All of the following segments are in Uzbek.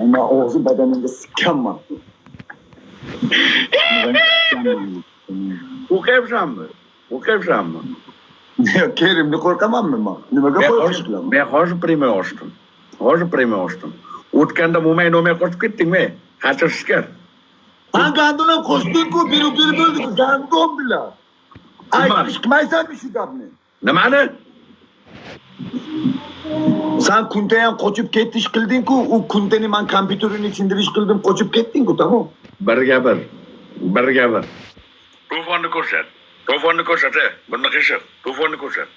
Ama og'zi badaningga sikkanman. O'qiyapsanmi? O'qiyapsanmi? Kerimni qo'rqamanmi men? Nimaga qo'rqish qilaman? Men hozir premiya ochdim. O'tganda mo'may qo'shib ketdingmi? Qancha shikar? Ha gandon qo'shding-ku, biri bo'ldi-ku, gandon bilan. Aytib chiqmaysanmi shu gapni? Nimani? Sen kuntayan qochib ketish qilding-ku, u kuntani men kompyuterini sindirish qildim, qochib ketding-ku, tamom. Bir gapir. To'fonni ko'rsat. Buni qishib. To'fonni ko'rsat.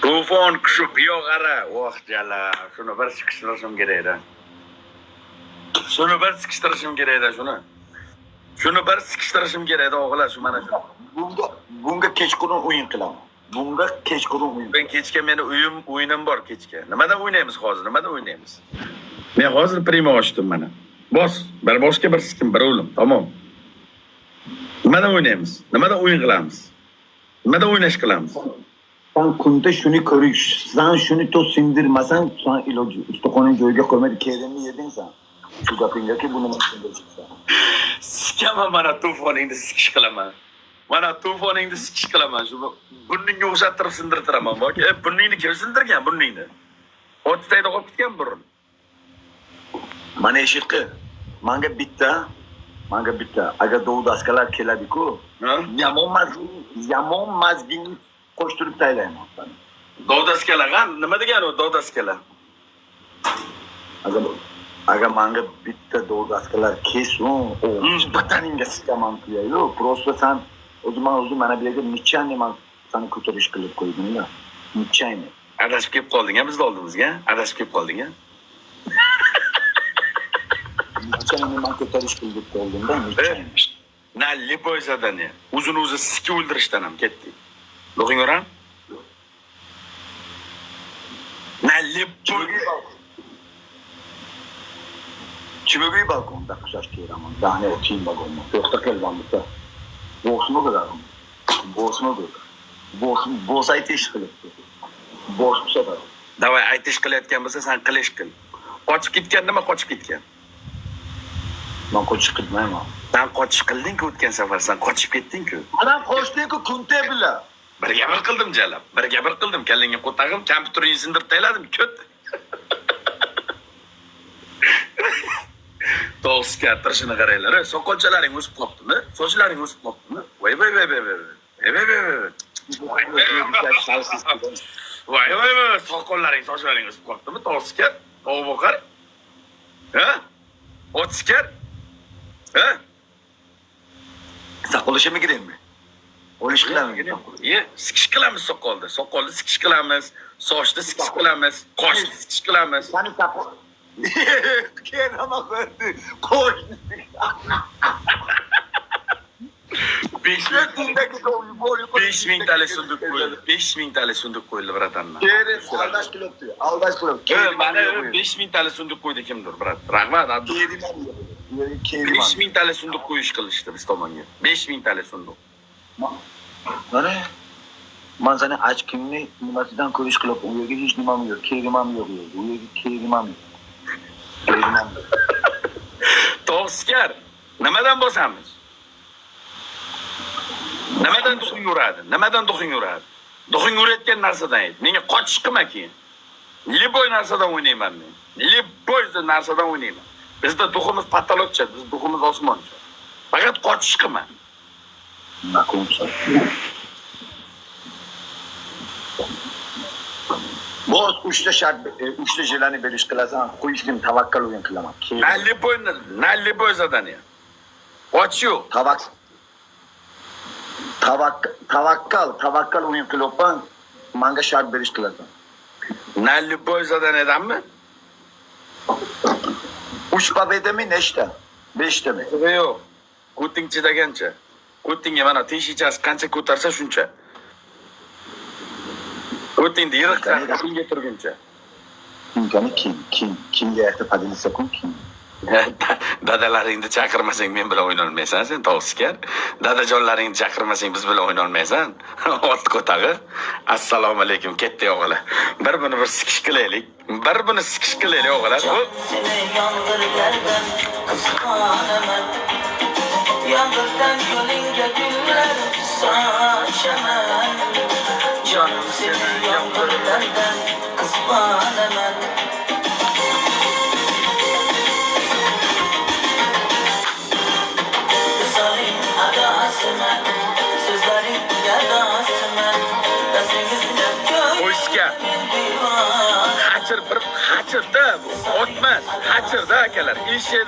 To'fon qishib yo'g'ara. Voh jala. Shuni bir sikishtirishim kerak edi. Shuni bir sikishtirishim kerak edi, o'g'lar, shu mana shu. Bunga kechqurun o'yin qilaman. Ben kechga meni o'yinim bor kechga. Nimadan o'ynaymiz hozir? Men hozir prima ochdim mana. Bir boshga bir sikim, bir o'lim, tamom. Nimadan o'ynaymiz? Nimadan o'yin qilamiz? Nimadan o'ynash qilamiz? Sen kunta shuni ko'rish, sen shuni to sindirmasan, sen iloji ustoqoning joyiga qo'ymadi, kerimni yeding sen. Shu gapingaki buni sindirishsan. Sikaman mana to'foningni sikish qilaman. Shu burningga o'xshattirib sindirtiraman. Boki, burningni kim sindirgan burningni? O'ttayda qolib ketgan burun. Mana eshitqi. Manga bitta. Agar Dovud askalar keladi-ku, yomon mazgin qo'shtirib taylayman. Dovud askalar, nima degani u Dovud askalar? Agar manga bitta Dovud askalar kelsin, o bataningga sikaman kuyayu. Prosta sen o'zim mana bu yerga nichani men seni ko'tarish qilib qo'ydim-da. Nichani. Adashib kelib qolding-a bizni oldimizga? Nichani men ko'tarish qilib qo'ydim-da, nichani. Na liboy zadaniya. O'zini sikib o'ldirishdan ham ketdi. O'qing o'ram? Na liboy. Chimaga balkonda qusash keraman. Dahne oching balkonni. To'xta kelgan bitta. Bo'smi bo'ladim. Bo's aytish qilibdi. Bo's safar. Davay aytish qilayotgan bo'lsa, sen qilish qil. Qochib ketgan nima qochib ketgan? Men qochib ketmayman. Sen qochish qilding-ku o'tgan safar, sen qochib ketding-ku. Adam qochding-ku kunta bilan. Bir qildim jalab. Kallingga qo'tag'im, kompyuteringni sindirib tayladim, ko't. To'sga turishini qaranglar. Soqolchalaring o'sib qolibdimi? Sochlaring o'sib qolibdimi? Voy. Sochlaring o'sib qolibdimi? To'sga, o'g'boqar. Ha? O'tskar. Ha? Saqolishimga girdingmi? O'lish qilamizmi? Sikish qilamiz soqolda. Soqolni sikish qilamiz, sochni sikish qilamiz, qoshni sikish qilamiz. Sani saqol. Kenama qo'ydi. Qo'shni. 5000 tali sunduq qo'yildi. 5000 tali sunduq qo'yildi bratanman. Kerin aldash qilibdi. Mana 5000 tali sunduq qo'ydi kimdir, brat. Rahmat. 5000 tali sunduq qo'yish qilishdi biz tomonga. 5000 tali sunduq. Mana men seni achkimni nimasidan ko'rish qilib, u yerga hech nimam yo'q, kerimam yo'q. U yerga kerimam yo'q. To'skar, nimadan bosamiz? Nimadan duxing yuradi? Duxing yurayotgan narsadan ayt. Menga qochish qilma keyin. Liboy narsadan o'ynayman men. Bizda duximiz patologcha, biz duximiz osmoncha. Faqat qochish qilma. Bo'z 3 ta shart, 3 ta jelani berish qilasan, qo'yishdim tavakkal o'yin qilaman. Liboy zadaniya. Qochish yo'q. Tavakkal o'yin qilaman, menga shart berish qilasan. Liboy zadaniyadanmi? 3 pobedami nechta? 5 tami? Yo'q. Ko'ting chidagancha. Ko'tingga mana teshichasi qancha ko'tarsa shuncha. Ko'tingni yiriqdan kimga turguncha. Kimga aytib padilsa kim? Dadalaringni chaqirmasang men bilan o'ynolmaysan sen tovsikar. Dadajonlaringni chaqirmasang biz bilan o'ynolmaysan. Ot ko'tag'i. Assalomu alaykum ketdi o'g'lar. Bir sikish qilaylik. Bir sikish qilaylik o'g'lar. Seni yangırlardan kıskanemen Yangırdan gölünge güller saçemen Canım seni yangırlardan kıskanemen Kısalim adasımen Sözlerim yadasımen Desinizle Qo'yishga. Hachir bir hachirda bu. Otmas. Hachirda akalar. Eshikni